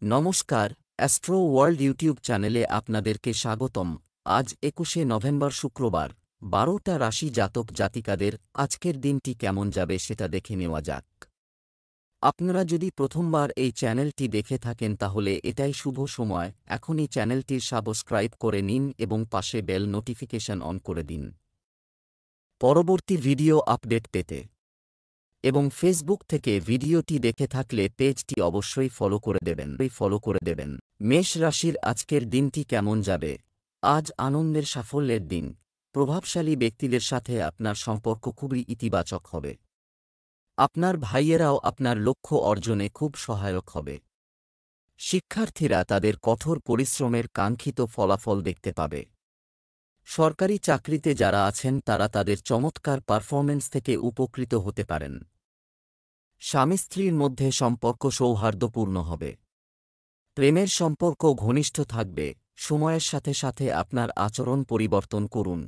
নমস্কার, astro world YouTube চ্যানেলে আপনাদেরকে স্বাগতম। আজ ২১শে নভেম্বর শুক্রবার, ১২টা রাশি জাতক জাতিকাদের আজকের দিনটি কেমন যাবে সেটা দেখে নেওয়া যাক। আপনারা যদি প্রথমবার এই চ্যানেলটি দেখে থাকেন তাহলে এটাই শুভ সময়, এখনই চ্যানেলটির সাবস্ক্রাইব করে নিন এবং পাশে বেল নোটিফিকেশন অন করে দিন পরবর্তী ভিডিও আপডেট পেতে। এবং ফেসবুক থেকে ভিডিওটি দেখে থাকলে পেজটি অবশ্যই ফলো করে দেবেন। মেষ রাশির আজকের দিনটি কেমন যাবে? আজ আনন্দের সাফল্যের দিন। প্রভাবশালী ব্যক্তিদের সাথে আপনার সম্পর্ক খুবই ইতিবাচক হবে। আপনার ভাইয়েরাও আপনার লক্ষ্য অর্জনে খুব সহায়ক হবে। শিক্ষার্থীরা তাদের কঠোর পরিশ্রমের কাঙ্ক্ষিত ফলাফল দেখতে পাবে। সরকারি চাকরিতে যারা আছেন তারা তাদের চমৎকার পারফরম্যান্স থেকে উপকৃত হতে পারেন। স্বামী স্ত্রীর মধ্যে সম্পর্ক সৌহার্দ্যপূর্ণ হবে। প্রেমের সম্পর্ক ঘনিষ্ঠ থাকবে। সময়ের সাথে সাথে আপনার আচরণ পরিবর্তন করুন,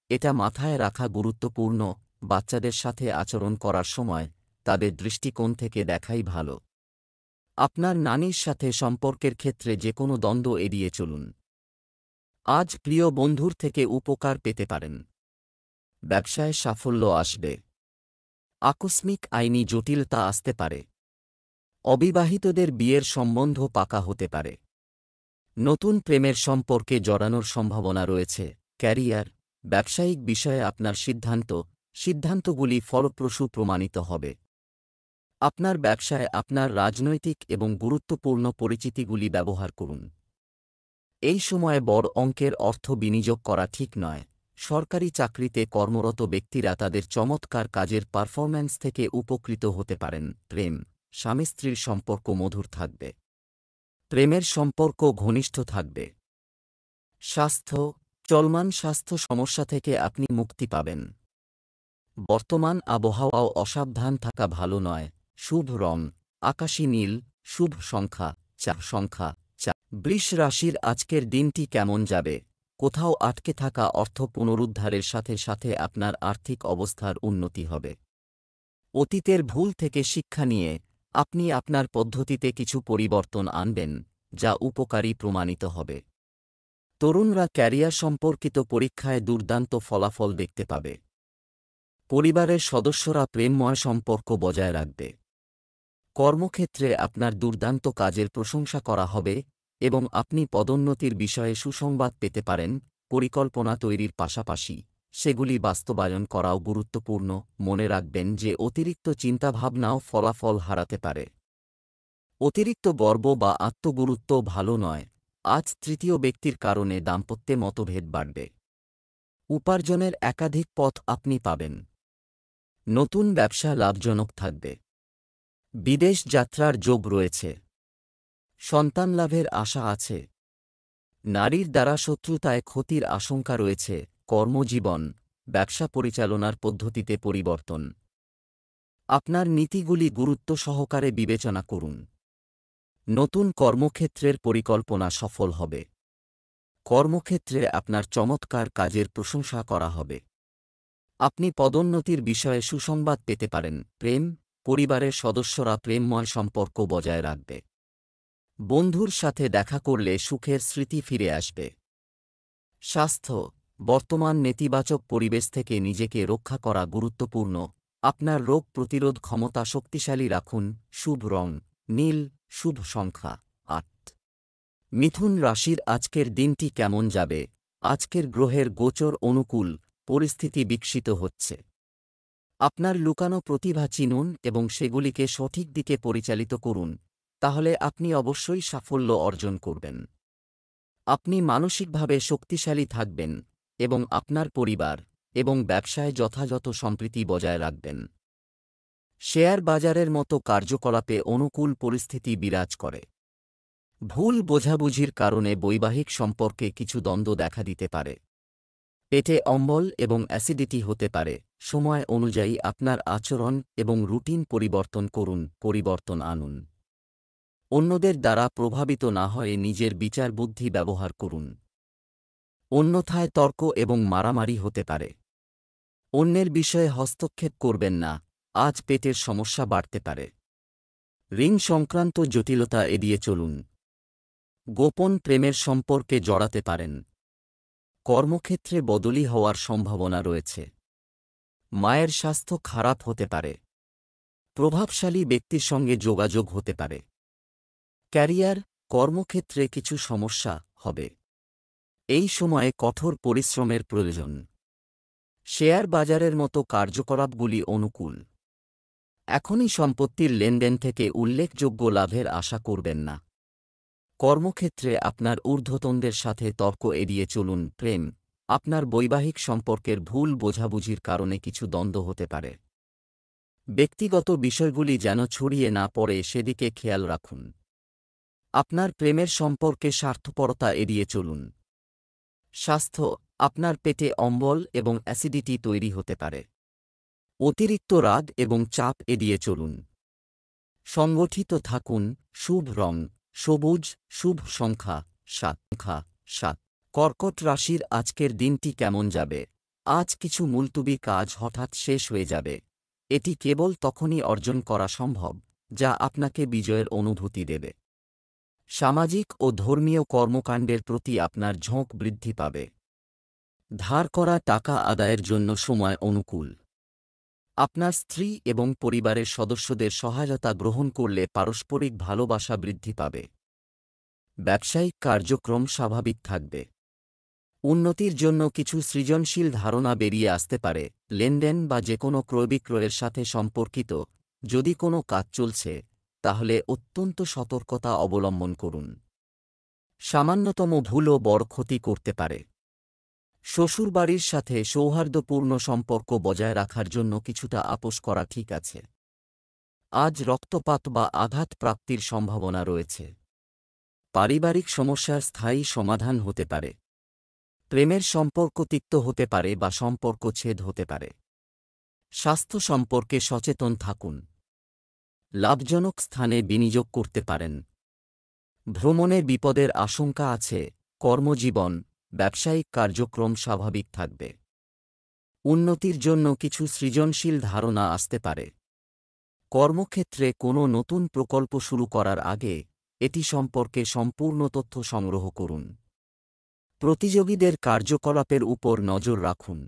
এটা মাথায় রাখা গুরুত্বপূর্ণ। বাচ্চাদের সাথে আচরণ করার সময় তাদের দৃষ্টিকোণ থেকে দেখাই ভালো। আপনার নানির সাথে সম্পর্কের ক্ষেত্রে যে কোনো দ্বন্দ্ব এড়িয়ে চলুন। আজ প্রিয় বন্ধুর থেকে উপকার পেতে পারেন। ব্যবসায় সাফল্য আসবে। আকস্মিক আইনি জটিলতা আসতে পারে। অবিবাহিতদের বিয়ের সম্বন্ধ পাকা হতে পারে। নতুন প্রেমের সম্পর্কে জড়ানোর সম্ভাবনা রয়েছে। ক্যারিয়ার, ব্যবসায়িক বিষয়ে আপনার সিদ্ধান্তগুলি ফলপ্রসূ প্রমাণিত হবে। আপনার ব্যবসায় আপনার রাজনৈতিক এবং গুরুত্বপূর্ণ পরিচিতিগুলি ব্যবহার করুন। এই সময়ে বড় অঙ্কের অর্থ বিনিয়োগ করা ঠিক নয়। সরকারি চাকরিতে কর্মরত ব্যক্তিরা তাদের চমৎকার কাজের পারফরম্যান্স থেকে উপকৃত হতে পারেন। প্রেম, স্বামী স্ত্রীর সম্পর্ক মধুর থাকবে। প্রেমের সম্পর্ক ঘনিষ্ঠ থাকবে। স্বাস্থ্য, চলমান স্বাস্থ্য সমস্যা থেকে আপনি মুক্তি পাবেন। বর্তমান আবহাওয়াও অসাবধান থাকা ভালো নয়। শুভ রং আকাশী নীল। শুভ সংখ্যা ৪। বৃষ রাশির আজকের দিনটি কেমন যাবে? কোথাও আটকে থাকা অর্থ পুনরুদ্ধারের সাথে সাথে আপনার আর্থিক অবস্থার উন্নতি হবে। অতীতের ভুল থেকে শিক্ষা নিয়ে আপনি আপনার পদ্ধতিতে কিছু পরিবর্তন আনবেন, যা উপকারী প্রমাণিত হবে। তরুণরা ক্যারিয়ার সম্পর্কিত পরীক্ষায় দুর্দান্ত ফলাফল দেখতে পাবে। পরিবারের সদস্যরা প্রেমময় সম্পর্ক বজায় রাখবে। কর্মক্ষেত্রে আপনার দুর্দান্ত কাজের প্রশংসা করা হবে এবং আপনি পদোন্নতির বিষয়ে সুসংবাদ পেতে পারেন। পরিকল্পনা তৈরির পাশাপাশি সেগুলি বাস্তবায়ন করাও গুরুত্বপূর্ণ। মনে রাখবেন যে অতিরিক্ত চিন্তাভাবনাও ফলাফল হারাতে পারে। অতিরিক্ত গর্ব বা আত্মগুরুত্ব ভালো নয়। আজ তৃতীয় ব্যক্তির কারণে দাম্পত্যে মতভেদ বাড়বে। উপার্জনের একাধিক পথ আপনি পাবেন। নতুন ব্যবসা লাভজনক থাকবে। বিদেশ যাত্রার যোগ রয়েছে। সন্তান লাভের আশা আছে। নারীর দ্বারা শত্রুতায় ক্ষতির আশঙ্কা রয়েছে। কর্মজীবন, ব্যবসা পরিচালনার পদ্ধতিতে পরিবর্তন। আপনার নীতিগুলি গুরুত্ব সহকারে বিবেচনা করুন। নতুন কর্মক্ষেত্রের পরিকল্পনা সফল হবে। কর্মক্ষেত্রে আপনার চমৎকার কাজের প্রশংসা করা হবে। আপনি পদোন্নতির বিষয়ে সুসংবাদ পেতে পারেন। প্রেম, পরিবারের সদস্যরা প্রেমময় সম্পর্ক বজায় রাখবে। বন্ধুর সাথে দেখা করলে সুখের স্মৃতি ফিরে আসবে। স্বাস্থ্য, বর্তমান নেতিবাচক পরিবেশ থেকে নিজেকে রক্ষা করা গুরুত্বপূর্ণ। আপনার রোগ প্রতিরোধ ক্ষমতা শক্তিশালী রাখুন। শুভ রং নীল। শুভ সংখ্যা ৮। মিথুন রাশির আজকের দিনটি কেমন যাবে? আজকের গ্রহের গোচর অনুকূল, পরিস্থিতি বিকশিত হচ্ছে। আপনার লুকানো প্রতিভা চিনুন এবং সেগুলিকে সঠিক দিকে পরিচালিত করুন, তাহলে আপনি অবশ্যই সাফল্য অর্জন করবেন। আপনি মানসিকভাবে শক্তিশালী থাকবেন এবং আপনার পরিবার এবং ব্যবসায় যথাযথ সম্প্রীতি বজায় রাখবেন। শেয়ার বাজারের মতো কার্যকলাপে অনুকূল পরিস্থিতি বিরাজ করে। ভুল বোঝাবুঝির কারণে বৈবাহিক সম্পর্কে কিছু দ্বন্দ্ব দেখা দিতে পারে। পেটে অম্বল এবং অ্যাসিডিটি হতে পারে। সময় অনুযায়ী আপনার আচরণ এবং রুটিন পরিবর্তন আনুন। অন্যদের দ্বারা প্রভাবিত না হয়ে নিজের বিচার বুদ্ধি ব্যবহার করুন। অন্যথায় তর্ক এবং মারামারি হতে পারে। অন্যের বিষয়ে হস্তক্ষেপ করবেন না। আজ পেটের সমস্যা বাড়তে পারে। ঋণ সংক্রান্ত জটিলতা এড়িয়ে চলুন। গোপন প্রেমের সম্পর্কে জড়াতে পারেন। কর্মক্ষেত্রে বদলি হওয়ার সম্ভাবনা রয়েছে। মায়ের স্বাস্থ্য খারাপ হতে পারে। প্রভাবশালী ব্যক্তির সঙ্গে যোগাযোগ হতে পারে। ক্যারিয়ার, কর্মক্ষেত্রে কিছু সমস্যা হবে। এই সময়ে কঠোর পরিশ্রমের প্রয়োজন। শেয়ার বাজারের মতো কার্যকলাপগুলি অনুকূল। এখনই সম্পত্তির লেনদেন থেকে উল্লেখযোগ্য লাভের আশা করবেন না। কর্মক্ষেত্রে আপনার ঊর্ধ্বতনদের সাথে তর্ক এড়িয়ে চলুন। প্রেম, আপনার বৈবাহিক সম্পর্কের ভুল বোঝাবুঝির কারণে কিছু দ্বন্দ্ব হতে পারে। ব্যক্তিগত বিষয়গুলি যেন ছড়িয়ে না পড়ে সেদিকে খেয়াল রাখুন। আপনার প্রেমের সম্পর্কে স্বার্থপরতা এড়িয়ে চলুন। স্বাস্থ্য, আপনার পেটে অম্বল এবং অ্যাসিডিটি তৈরি হতে পারে। অতিরিক্ত রাগ এবং চাপ এড়িয়ে চলুন। সংগঠিত থাকুন। শুভ রং সবুজ, শুভ সংখ্যা 7। কর্কট রাশির আজকের দিনটি কেমন যাবে? আজ কিছু মুলতুবি কাজ হঠাৎ শেষ হয়ে যাবে। এটি কেবল তখনই অর্জন করা সম্ভব যা আপনাকে বিজয়ের অনুভূতি দেবে। সামাজিক ও ধর্মীয় কর্মকাণ্ডের প্রতি আপনার ঝোঁক বৃদ্ধি পাবে। ধার করা টাকা আদায়ের জন্য সময় অনুকূল। আপনার স্ত্রী এবং পরিবারের সদস্যদের সহায়তা গ্রহণ করলে পারস্পরিক ভালোবাসা বৃদ্ধি পাবে। ব্যবসায়িক কার্যক্রম স্বাভাবিক থাকবে। উন্নতির জন্য কিছু সৃজনশীল ধারণা বেরিয়ে আসতে পারে। লেনদেন বা যেকোনো ক্রয়বিক্রয়ের সাথে সম্পর্কিত যদি কোনো কাজ চলছে তাহলে অত্যন্ত সতর্কতা অবলম্বন করুন। সামান্যতম ভুলও বড় ক্ষতি করতে পারে। শ্বশুরবাড়ির সাথে সৌহার্দ্যপূর্ণ সম্পর্ক বজায় রাখার জন্য কিছুটা আপোস করা ঠিক আছে। আজ রক্তপাত বা আঘাত প্রাপ্তির সম্ভাবনা রয়েছে। পারিবারিক সমস্যার স্থায়ী সমাধান হতে পারে। প্রেমের সম্পর্ক তিক্ত হতে পারে বা সম্পর্ক ছেদ হতে পারে। স্বাস্থ্য সম্পর্কে সচেতন থাকুন। লাভজনক স্থানে বিনিয়োগ করতে পারেন। ভ্রমণে বিপদের আশঙ্কা আছে। কর্মজীবন, ব্যবসায়িক কার্যক্রম স্বাভাবিক থাকবে। উন্নতির জন্য কিছু সৃজনশীল ধারণা আসতে পারে। কর্মক্ষেত্রে কোনো নতুন প্রকল্প শুরু করার আগে এটি সম্পর্কে সম্পূর্ণ তথ্য সংগ্রহ করুন। প্রতিযোগীদের কার্যকলাপের উপর নজর রাখুন।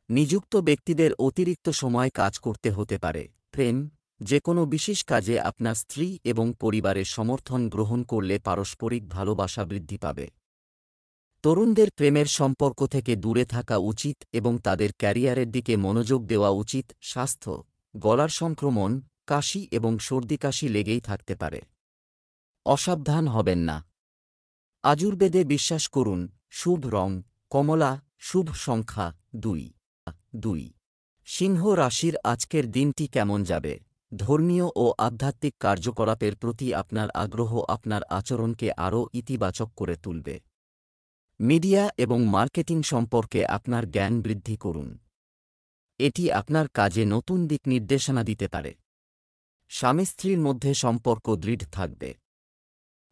নিযুক্ত ব্যক্তিদের অতিরিক্ত সময় কাজ করতে হতে পারে। প্রেম, যে কোনো বিশেষ কাজে আপনার স্ত্রী এবং পরিবারের সমর্থন গ্রহণ করলে পারস্পরিক ভালোবাসা বৃদ্ধি পাবে। তরুণদের প্রেমের সম্পর্ক থেকে দূরে থাকা উচিত এবং তাদের ক্যারিয়ারের দিকে মনোযোগ দেওয়া উচিত। স্বাস্থ্য, গলার সংক্রমণ, কাশি এবং সর্দিকাশি লেগেই থাকতে পারে। অসাবধান হবেন না। আযুর্বেদে বিশ্বাস করুন। শুভ রং কমলা, শুভ সংখ্যা 2। সিংহ রাশির আজকের দিনটি কেমন যাবে? ধর্মীয় ও আধ্যাত্মিক কার্যকলাপের প্রতি আপনার আগ্রহ আপনার আচরণকে আরও ইতিবাচক করে তুলবে। মিডিয়া এবং মার্কেটিং সম্পর্কে আপনার জ্ঞান বৃদ্ধি করুন। এটি আপনার কাজে নতুন দিক নির্দেশনা দিতে পারে। স্বামী স্ত্রীর মধ্যে সম্পর্ক দৃঢ় থাকবে।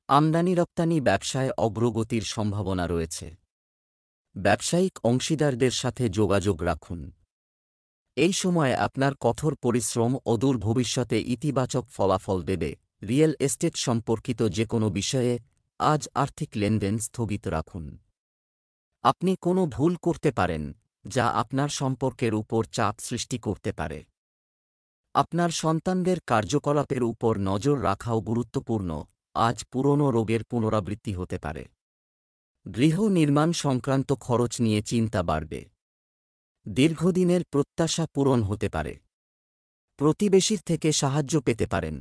আমদানি রপ্তানি ব্যবসায় অগ্রগতির সম্ভাবনা রয়েছে। ব্যবসায়িক অংশীদারদের সাথে যোগাযোগ রাখুন। এই সময়ে আপনার কঠোর পরিশ্রম অদূর ভবিষ্যতে ইতিবাচক ফলাফল দেবে। রিয়েল এস্টেট সম্পর্কিত যে কোনো বিষয়ে আজ আর্থিক লেনদেন স্থগিত রাখুন। আপনি কোনো ভুল করতে পারেন যা আপনার সম্পর্কের উপর চাপ সৃষ্টি করতে পারে। আপনার সন্তানদের কার্যকলাপের উপর নজর রাখাও গুরুত্বপূর্ণ। আজ পুরনো রোগের পুনরাবৃত্তি হতে পারে। গৃহ নির্মাণ সংক্রান্ত খরচ নিয়ে চিন্তা বাড়বে। দীর্ঘদিনের প্রত্যাশা পূরণ হতে পারে। প্রতিবেশীর থেকে সাহায্য পেতে পারেন।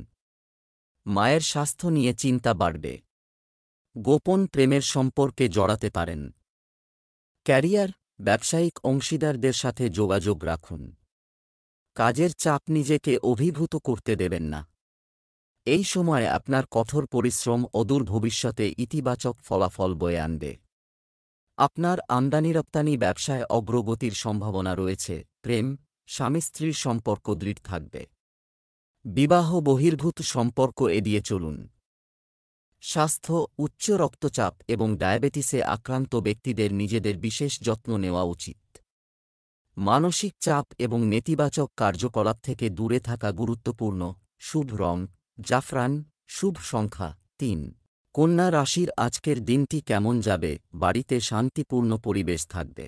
মায়ের স্বাস্থ্য নিয়ে চিন্তা বাড়বে। গোপন প্রেমের সম্পর্কে জড়াতে পারেন। ক্যারিয়ার, ব্যবসায়িক অংশীদারদের সাথে যোগাযোগ রাখুন। কাজের চাপ নিজেকে অভিভূত করতে দেবেন না। এই সময়ে আপনার কঠোর পরিশ্রম অদূর ভবিষ্যতে ইতিবাচক ফলাফল বয়ে আনবে। আপনার আমদানি রপ্তানি ব্যবসায় অগ্রগতির সম্ভাবনা রয়েছে। প্রেম, স্বামী স্ত্রীর সম্পর্ক দৃঢ় থাকবে। বিবাহ বহির্ভূত সম্পর্ক এড়িয়ে চলুন। স্বাস্থ্য, উচ্চ রক্তচাপ এবং ডায়াবেটিসে আক্রান্ত ব্যক্তিদের নিজেদের বিশেষ যত্ন নেওয়া উচিত। মানসিক চাপ এবং নেতিবাচক কার্যকলাপ থেকে দূরে থাকা গুরুত্বপূর্ণ। শুভ রং জাফরান, শুভ সংখ্যা 3। কন্যা রাশির আজকের দিনটি কেমন যাবে? বাড়িতে শান্তিপূর্ণ পরিবেশ থাকবে।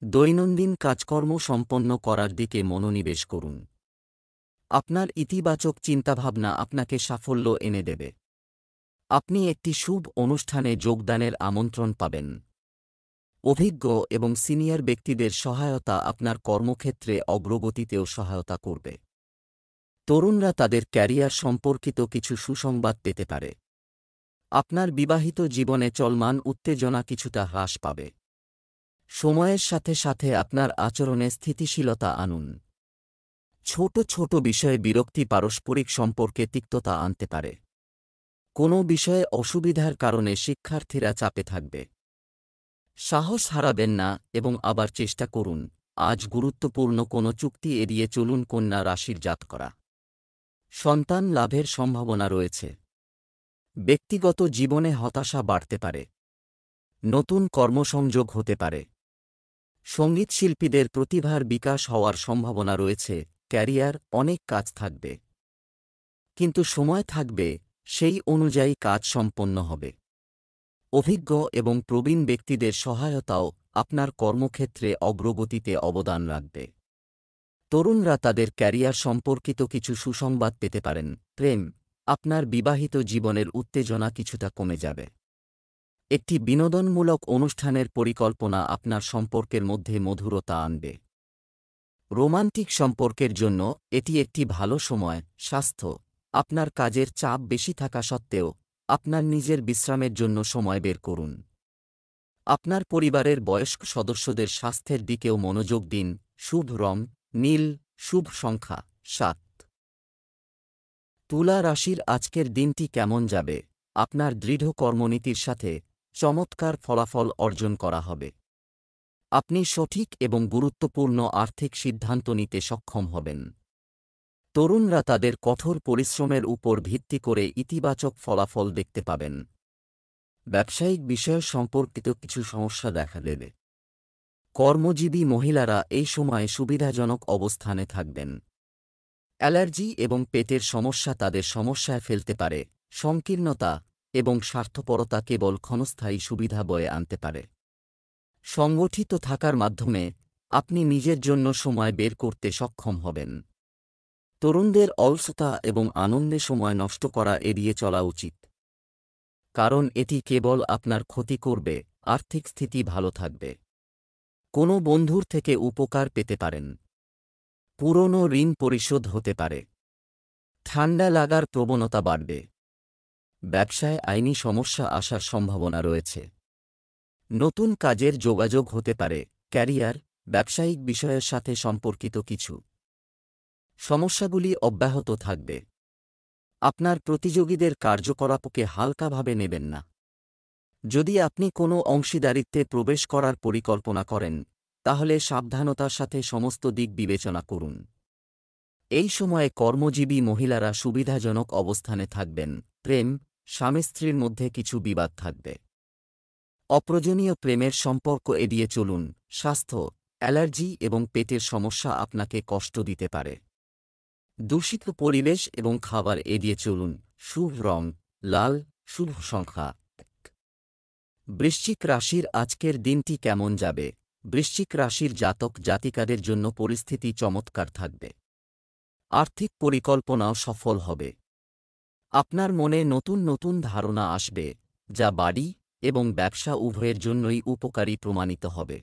দৈনন্দিন কাজকর্ম সম্পন্ন করার দিকে মনোনিবেশ করুন। আপনার ইতিবাচক চিন্তাভাবনা আপনাকে সাফল্য এনে দেবে। আপনি একটি শুভ অনুষ্ঠানে যোগদানের আমন্ত্রণ পাবেন। অভিজ্ঞ এবং সিনিয়র ব্যক্তিদের সহায়তা আপনার কর্মক্ষেত্রে অগ্রগতিতেও সহায়তা করবে। তরুণরা তাদের ক্যারিয়ার সম্পর্কিত কিছু সুসংবাদ পেতে পারে। আপনার বিবাহিত জীবনে চলমান উত্তেজনা কিছুটা হ্রাস পাবে। সময়ের সাথে সাথে আপনার আচরণে স্থিতিশীলতা আনুন। ছোট ছোট বিষয়ে বিরক্তি পারস্পরিক সম্পর্কে তিক্ততা আনতে পারে। কোনো বিষয়ে অসুবিধার কারণে শিক্ষার্থীরা চাপে থাকবে। সাহস হারাবেন না এবং আবার চেষ্টা করুন। আজ গুরুত্বপূর্ণ কোনো চুক্তি এড়িয়ে চলুন। কন্যা রাশির জাতকরা সন্তান লাভের সম্ভাবনা রয়েছে। ব্যক্তিগত জীবনে হতাশা বাড়তে পারে। নতুন কর্মসংযোগ হতে পারে। সঙ্গীতশিল্পীদের প্রতিভার বিকাশ হওয়ার সম্ভাবনা রয়েছে। ক্যারিয়ার অনেক কাজ থাকবে, কিন্তু সময় থাকবে, সেই অনুযায়ী কাজ সম্পন্ন হবে। অভিজ্ঞ এবং প্রবীণ ব্যক্তিদের সহায়তাও আপনার কর্মক্ষেত্রে অগ্রগতিতে অবদান রাখবে। তরুণরা তাদের ক্যারিয়ার সম্পর্কিত কিছু সুসংবাদ পেতে পারেন। প্রেম, আপনার বিবাহিত জীবনের উত্তেজনা কিছুটা কমে যাবে। একটি বিনোদনমূলক অনুষ্ঠানের পরিকল্পনা আপনার সম্পর্কের মধ্যে মধুরতা আনবে। রোমান্টিক সম্পর্কের জন্য এটি একটি ভালো সময়। স্বাস্থ্য, আপনার কাজের চাপ বেশি থাকা সত্ত্বেও আপনার নিজের বিশ্রামের জন্য সময় বের করুন। আপনার পরিবারের বয়স্ক সদস্যদের স্বাস্থ্যের দিকেও মনোযোগ দিন। শুভ রং নীল, শুভ সংখ্যা 7। তুলা রাশির আজকের দিনটি কেমন যাবে? আপনার দৃঢ় কর্মনীতির সাথে চমৎকার ফলাফল অর্জন করা হবে। আপনি সঠিক এবং গুরুত্বপূর্ণ আর্থিক সিদ্ধান্ত নিতে সক্ষম হবেন। তরুণরা তাদের কঠোর পরিশ্রমের উপর ভিত্তি করে ইতিবাচক ফলাফল দেখতে পাবেন। ব্যবসায়িক বিষয় সম্পর্কিত কিছু সমস্যা দেখা দেবে। কর্মজীবী মহিলারা এই সময়ে সুবিধাজনক অবস্থানে থাকবেন। অ্যালার্জি এবং পেটের সমস্যা তাদের সমস্যায় ফেলতে পারে। সংকীর্ণতা এবং স্বার্থপরতা কেবল ক্ষণস্থায়ী সুবিধা বয়ে আনতে পারে। সংগঠিত থাকার মাধ্যমে আপনি নিজের জন্য সময় বের করতে সক্ষম হবেন। তরুণদের অলসতা এবং আনন্দে সময় নষ্ট করা এড়িয়ে চলা উচিত, কারণ এটি কেবল আপনার ক্ষতি করবে। আর্থিক স্থিতি ভালো থাকবে। কোনো বন্ধুর থেকে উপকার পেতে পারেন। পুরনো ঋণ পরিশোধ হতে পারে। ঠান্ডা লাগার প্রবণতা বাড়বে। ব্যবসায় আইনি সমস্যা আসার সম্ভাবনা রয়েছে। নতুন কাজের যোগাযোগ হতে পারে। ক্যারিয়ার, ব্যবসায়িক বিষয়ের সাথে সম্পর্কিত কিছু সমস্যাগুলি অব্যাহত থাকবে। আপনার প্রতিযোগীদের কার্যকলাপকে হালকাভাবে নেবেন না। যদি আপনি কোনো অংশীদারিত্বে প্রবেশ করার পরিকল্পনা করেন, তাহলে সাবধানতার সাথে সমস্ত দিক বিবেচনা করুন। এই সময়ে কর্মজীবী মহিলারা সুবিধাজনক অবস্থানে থাকবেন। প্রেম, স্বামী স্ত্রীর মধ্যে কিছু বিবাদ থাকবে। অপ্রয়োজনীয় প্রেমের সম্পর্ক এড়িয়ে চলুন। স্বাস্থ্য, অ্যালার্জি এবং পেটের সমস্যা আপনাকে কষ্ট দিতে পারে। দূষিত পরিবেশ এবং খাবার এড়িয়ে চলুন। শুভ রং লাল, শুভ সংখ্যা 1। বৃশ্চিক রাশির আজকের দিনটি কেমন যাবে? বৃশ্চিক রাশির জাতক জাতিকাদের জন্য পরিস্থিতি চমৎকার থাকবে। আর্থিক পরিকল্পনাও সফল হবে। আপনার মনে নতুন নতুন ধারণা আসবে, যা বাড়ি এবং ব্যবসা উভয়ের জন্যই উপকারী প্রমাণিত হবে।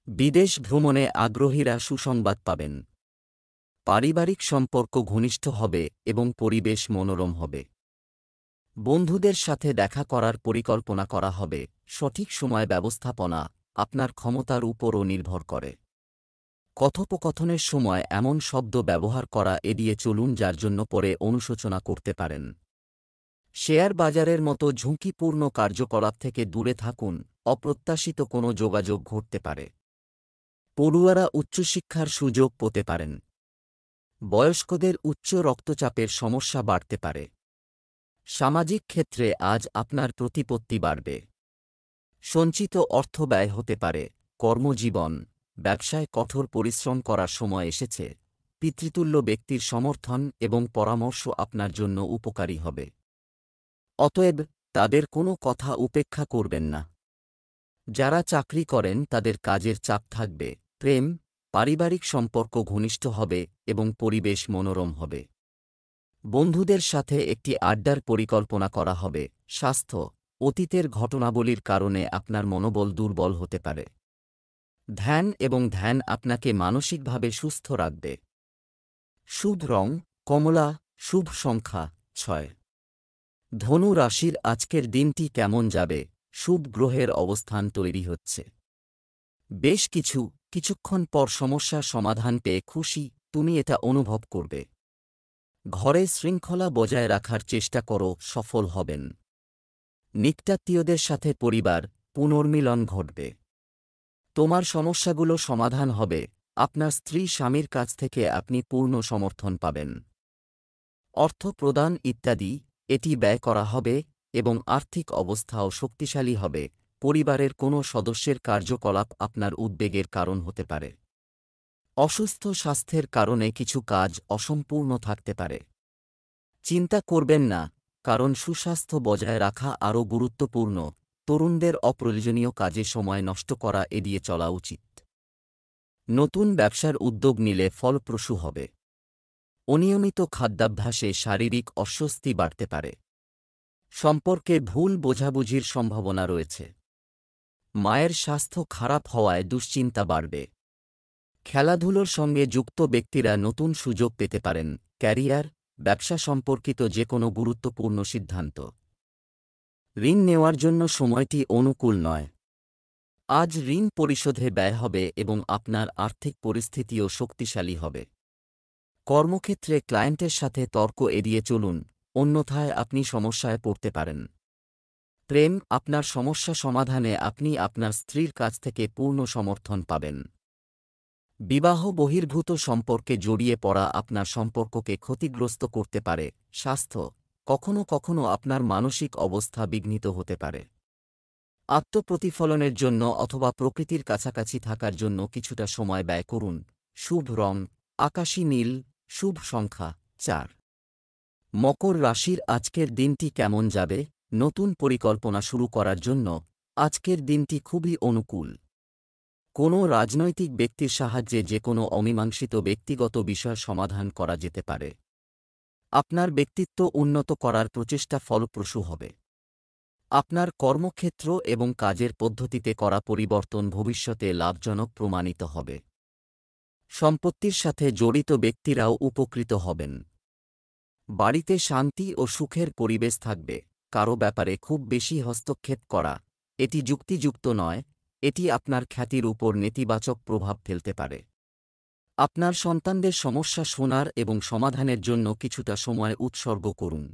বিদেশ ভ্রমণে আগ্রহীরা সুসংবাদ পাবেন। পারিবারিক সম্পর্ক ঘনিষ্ঠ হবে এবং পরিবেশ মনোরম হবে। বন্ধুদের সাথে দেখা করার পরিকল্পনা করা হবে। সঠিক সময় ব্যবস্থাপনা আপনার ক্ষমতার উপরও নির্ভর করে। কথোপকথনের সময় এমন শব্দ ব্যবহার করা এড়িয়ে চলুন যার জন্য পরে অনুশোচনা করতে পারেন। শেয়ার বাজারের মতো ঝুঁকিপূর্ণ কার্যকলাপ থেকে দূরে থাকুন। অপ্রত্যাশিত কোনো যোগাযোগ ঘটতে পারে। পড়ুয়ারা উচ্চশিক্ষার সুযোগ পেতে পারেন। বয়স্কদের উচ্চ রক্তচাপের সমস্যা বাড়তে পারে। সামাজিক ক্ষেত্রে আজ আপনার প্রতিপত্তি বাড়বে। সঞ্চিত অর্থ ব্যয় হতে পারে। কর্মজীবন, ব্যবসায় কঠোর পরিশ্রম করার সময় এসেছে। পিতৃতুল্য ব্যক্তির সমর্থন এবং পরামর্শ আপনার জন্য উপকারী হবে। অতএব তাদের কোনো কথা উপেক্ষা করবেন না। যারা চাকরি করেন তাদের কাজের চাপ থাকবে। প্রেম, পারিবারিক সম্পর্ক ঘনিষ্ঠ হবে এবং পরিবেশ মনোরম হবে। বন্ধুদের সাথে একটি আড্ডার পরিকল্পনা করা হবে। স্বাস্থ্য, অতীতের ঘটনাবলীর কারণে আপনার মনোবল দুর্বল হতে পারে। ধ্যান আপনাকে মানসিকভাবে সুস্থ রাখবে। শুভ রং কমলা, শুভ সংখ্যা 6। ধনু রাশির আজকের দিনটি কেমন যাবে? শুভ গ্রহের অবস্থান তৈরি হচ্ছে। বেশ কিছুক্ষণ পর সমস্যার সমাধান পেয়ে খুশি তুমি এটা অনুভব করবে। ঘরে শৃঙ্খলা বজায় রাখার চেষ্টা করো, সফল হবেন। নিকটাত্মীয়দের সাথে পরিবার পুনর্মিলন ঘটবে। তোমার সমস্যাগুলো সমাধান হবে। আপনার স্ত্রী স্বামীর কাছ থেকে আপনি পূর্ণ সমর্থন পাবেন। অর্থ প্রদান ইত্যাদি এটি ব্যয় করা হবে এবং আর্থিক অবস্থাও শক্তিশালী হবে। পরিবারের কোনো সদস্যের কার্যকলাপ আপনার উদ্বেগের কারণ হতে পারে। অসুস্থ স্বাস্থ্যের কারণে কিছু কাজ অসম্পূর্ণ থাকতে পারে। চিন্তা করবেন না, কারণ সুস্বাস্থ্য বজায় রাখা আরও গুরুত্বপূর্ণ। তরুণদের অপ্রয়োজনীয় কাজে সময় নষ্ট করা এড়িয়ে চলা উচিত। নতুন ব্যবসার উদ্যোগ নিলে ফলপ্রসূ হবে। অনিয়মিত খাদ্যাভ্যাসে শারীরিক অস্বস্তি বাড়তে পারে। সম্পর্কে ভুল বোঝাবুঝির সম্ভাবনা রয়েছে। মায়ের স্বাস্থ্য খারাপ হওয়ায় দুশ্চিন্তা বাড়বে। খেলাধুলোর সঙ্গে যুক্ত ব্যক্তিরা নতুন সুযোগ পেতে পারেন। ক্যারিয়ার, ব্যবসা সম্পর্কিত যে কোনো গুরুত্বপূর্ণ সিদ্ধান্ত। ঋণ নেওয়ার জন্য সময়টি অনুকূল নয়। আজ ঋণ পরিশোধে ব্যয় হবে এবং আপনার আর্থিক পরিস্থিতিও শক্তিশালী হবে। কর্মক্ষেত্রে ক্লায়েন্টের সাথে তর্ক এড়িয়ে চলুন, অন্যথায় আপনি সমস্যায় পড়তে পারেন। প্রেম, আপনার সমস্যা সমাধানে আপনি আপনার স্ত্রীর কাছ থেকে পূর্ণ সমর্থন পাবেন। বিবাহ বহির্ভূত সম্পর্কে জড়িয়ে পড়া আপনার সম্পর্ককে ক্ষতিগ্রস্ত করতে পারে। স্বাস্থ্য, কখনো কখনো আপনার মানসিক অবস্থা বিঘ্নিত হতে পারে। আত্মপ্রতিফলনের জন্য অথবা প্রকৃতির কাছাকাছি থাকার জন্য কিছুটা সময় ব্যয় করুন। শুভ রং আকাশী নীল, শুভ সংখ্যা 4। মকর রাশির আজকের দিনটি কেমন যাবে? নতুন পরিকল্পনা শুরু করার জন্য আজকের দিনটি খুবই অনুকূল। কোনো রাজনৈতিক ব্যক্তির সাহায্যে যে কোনো অমীমাংসিত ব্যক্তিগত বিষয় সমাধান করা যেতে পারে। আপনার ব্যক্তিত্ব উন্নত করার প্রচেষ্টা ফলপ্রসূ হবে। আপনার কর্মক্ষেত্র এবং কাজের পদ্ধতিতে করা পরিবর্তন ভবিষ্যতে লাভজনক প্রমাণিত হবে। সম্পত্তির সাথে জড়িত ব্যক্তিরাও উপকৃত হবেন। বাড়িতে শান্তি ও সুখের পরিবেশ থাকবে। কারো ব্যাপারে খুব বেশি হস্তক্ষেপ করা এটি যুক্তিযুক্ত নয়। এটি আপনার খ্যাতির উপর নেতিবাচক প্রভাব ফেলতে পারে। আপনার সন্তানদের সমস্যা শোনার এবং সমাধানের জন্য কিছুটা সময় উৎসর্গ করুন।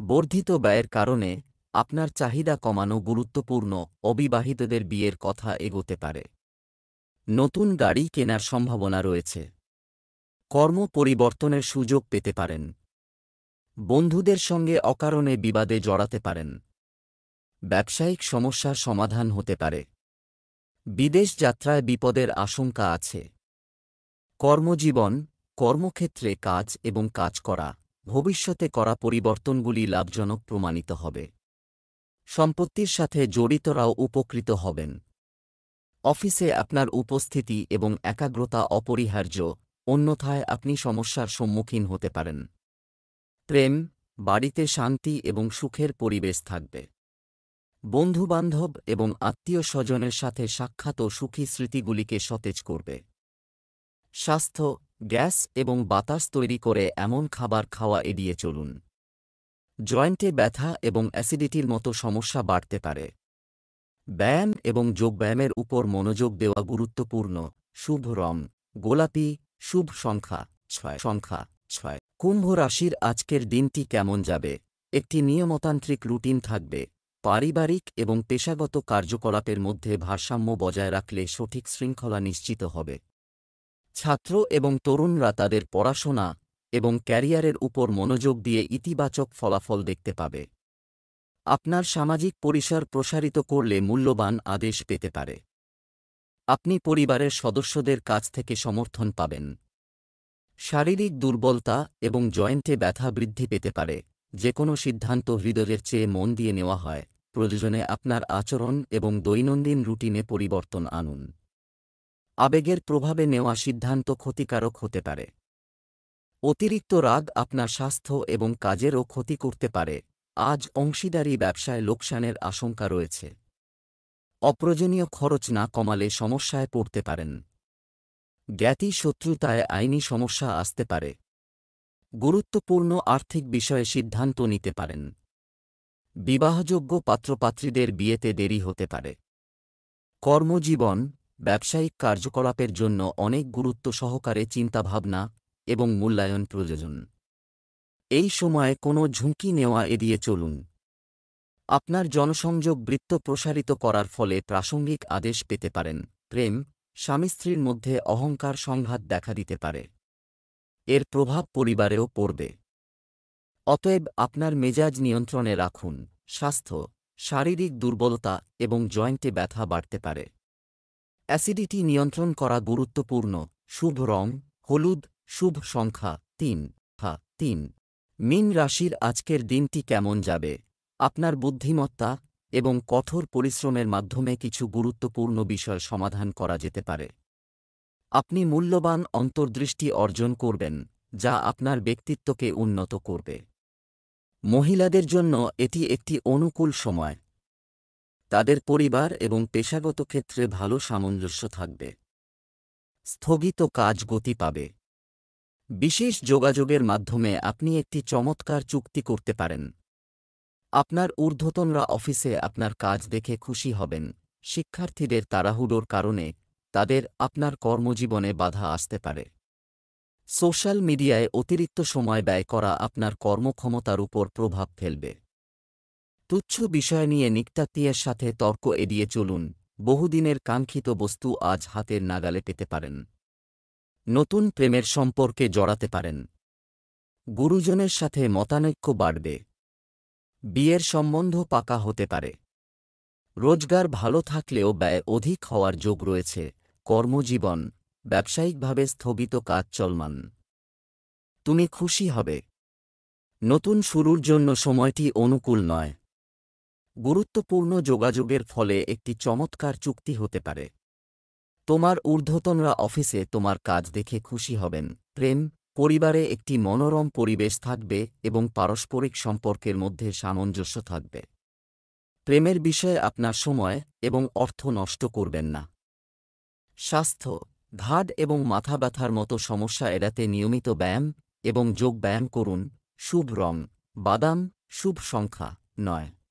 বর্ধিত ব্যয়ের কারণে আপনার চাহিদা কমানো গুরুত্বপূর্ণ। অবিবাহিতদের বিয়ের কথা এগোতে পারে। নতুন গাড়ি কেনার সম্ভাবনা রয়েছে। কর্ম পরিবর্তনের সুযোগ পেতে পারেন। বন্ধুদের সঙ্গে অকারণে বিবাদে জড়াতে পারেন। ব্যবসায়িক সমস্যার সমাধান হতে পারে। বিদেশ যাত্রায় বিপদের আশঙ্কা আছে। কর্মজীবন, কর্মক্ষেত্রে কাজ এবং কাজ করা ভবিষ্যতে করা পরিবর্তনগুলি লাভজনক প্রমাণিত হবে। সম্পত্তির সাথে জড়িতরাও উপকৃত হবেন। অফিসে আপনার উপস্থিতি এবং একাগ্রতা অপরিহার্য, অন্যথায় আপনি সমস্যার সম্মুখীন হতে পারেন। প্রেম, বাড়িতে শান্তি এবং সুখের পরিবেশ থাকবে। বন্ধুবান্ধব এবং আত্মীয় স্বজনের সাথে সাক্ষাৎ ও সুখী স্মৃতিগুলিকে সতেজ করবে। স্বাস্থ্য, গ্যাস এবং বাতাস তৈরি করে এমন খাবার খাওয়া এড়িয়ে চলুন। জয়েন্টে ব্যথা এবং অ্যাসিডিটির মতো সমস্যা বাড়তে পারে। ব্যায়াম এবং যোগব্যায়ামের উপর মনোযোগ দেওয়া গুরুত্বপূর্ণ। শুভ রং গোলাপি, শুভ সংখ্যা 6। কুম্ভ রাশির আজকের দিনটি কেমন যাবে? একটি নিয়মতান্ত্রিক রুটিন থাকবে। পারিবারিক এবং পেশাগত কার্যকলাপের মধ্যে ভারসাম্য বজায় রাখলে সঠিক শৃঙ্খলা নিশ্চিত হবে। ছাত্র এবং তরুণরা তাদের পড়াশোনা এবং ক্যারিয়ারের উপর মনোযোগ দিয়ে ইতিবাচক ফলাফল দেখতে পাবে। আপনার সামাজিক পরিসর প্রসারিত করলে মূল্যবান আদেশ পেতে পারে। আপনি পরিবারের সদস্যদের কাছ থেকে সমর্থন পাবেন। শারীরিক দুর্বলতা এবং জয়েন্টে ব্যথা বৃদ্ধি পেতে পারে। যে কোনো সিদ্ধান্ত হৃদয়ের চেয়ে মন দিয়ে নেওয়া হয়। প্রয়োজনে আপনার আচরণ এবং দৈনন্দিন রুটিনে পরিবর্তন আনুন। আবেগের প্রভাবে নেওয়া সিদ্ধান্ত ক্ষতিকারক হতে পারে। অতিরিক্ত রাগ আপনার স্বাস্থ্য এবং কাজেরও ক্ষতি করতে পারে। আজ অংশীদারি ব্যবসায় লোকসানের আশঙ্কা রয়েছে। অপ্রয়োজনীয় খরচ না কমালে সমস্যায় পড়তে পারেন। জ্ঞাতি শত্রুতায় আইনি সমস্যা আসতে পারে। গুরুত্বপূর্ণ আর্থিক বিষয়ে সিদ্ধান্ত নিতে পারেন। বিবাহযোগ্য পাত্রপাত্রীদের বিয়েতে দেরি হতে পারে। কর্মজীবন, ব্যবসায়িক কার্যকলাপের জন্য অনেক গুরুত্ব সহকারে চিন্তাভাবনা এবং মূল্যায়ন প্রয়োজন। এই সময়ে কোনো ঝুঁকি নেওয়া এড়িয়ে চলুন। আপনার জনসংযোগ বৃত্ত প্রসারিত করার ফলে প্রাসঙ্গিক আদেশ পেতে পারেন। প্রেম, স্বামী স্ত্রীর মধ্যে অহংকার সংঘাত দেখা দিতে পারে। এর প্রভাব পরিবারেও পড়বে। অতএব আপনার মেজাজ নিয়ন্ত্রণে রাখুন। স্বাস্থ্য, শারীরিক দুর্বলতা এবং জয়েন্টে ব্যথা বাড়তে পারে। অ্যাসিডিটি নিয়ন্ত্রণ করা গুরুত্বপূর্ণ। শুভ রং হলুদ, শুভ সংখ্যা 3। মীন রাশির আজকের দিনটি কেমন যাবে? আপনার বুদ্ধিমত্তা এবং কঠোর পরিশ্রমের মাধ্যমে কিছু গুরুত্বপূর্ণ বিষয় সমাধান করা যেতে পারে। আপনি মূল্যবান অন্তর্দৃষ্টি অর্জন করবেন, যা আপনার ব্যক্তিত্বকে উন্নত করবে। মহিলাদের জন্য এটি একটি অনুকূল সময়। তাদের পরিবার এবং পেশাগত ক্ষেত্রে ভালো সামঞ্জস্য থাকবে। স্থগিত কাজ গতি পাবে। বিশেষ যোগাযোগের মাধ্যমে আপনি একটি চমৎকার চুক্তি করতে পারেন। আপনার ঊর্ধ্বতনরা অফিসে আপনার কাজ দেখে খুশি হবেন। শিক্ষার্থীদের তাড়াহুড়োর কারণে তাদের আপনার কর্মজীবনে বাধা আসতে পারে। সোশ্যাল মিডিয়ায় অতিরিক্ত সময় ব্যয় করা আপনার কর্মক্ষমতার উপর প্রভাব ফেলবে। তুচ্ছ বিষয় নিয়ে নিকটাত্মীয়ের সাথে তর্ক এড়িয়ে চলুন। বহুদিনের কাঙ্ক্ষিত বস্তু আজ হাতের নাগালে পেতে পারেন। নতুন প্রেমের সম্পর্কে জড়াতে পারেন। গুরুজনের সাথে মতানৈক্য বাড়বে। বিয়ের সম্বন্ধ পাকা হতে পারে। রোজগার ভালো থাকলেও ব্যয় অধিক হওয়ার যোগ রয়েছে। কর্মজীবন, ব্যবসায়িকভাবে স্থগিত কাজ চলমান। তুমি খুশি হবে। নতুন শুরুর জন্য সময়টি অনুকূল নয়। গুরুত্বপূর্ণ যোগাযোগের ফলে একটি চমৎকার চুক্তি হতে পারে। তোমার ঊর্ধ্বতনরা অফিসে তোমার কাজ দেখে খুশি হবেন। প্রেম, পরিবারে একটি মনোরম পরিবেশ থাকবে এবং পারস্পরিক সম্পর্কের মধ্যে সামঞ্জস্য থাকবে। প্রেমের বিষয়ে আপনার সময় এবং অর্থ নষ্ট করবেন না। স্বাস্থ্য, ঘাড় এবং মাথা ব্যথার মতো সমস্যা এড়াতে নিয়মিত ব্যায়াম এবং যোগ ব্যায়াম করুন। শুভ রং বাদাম, শুভ সংখ্যা 9।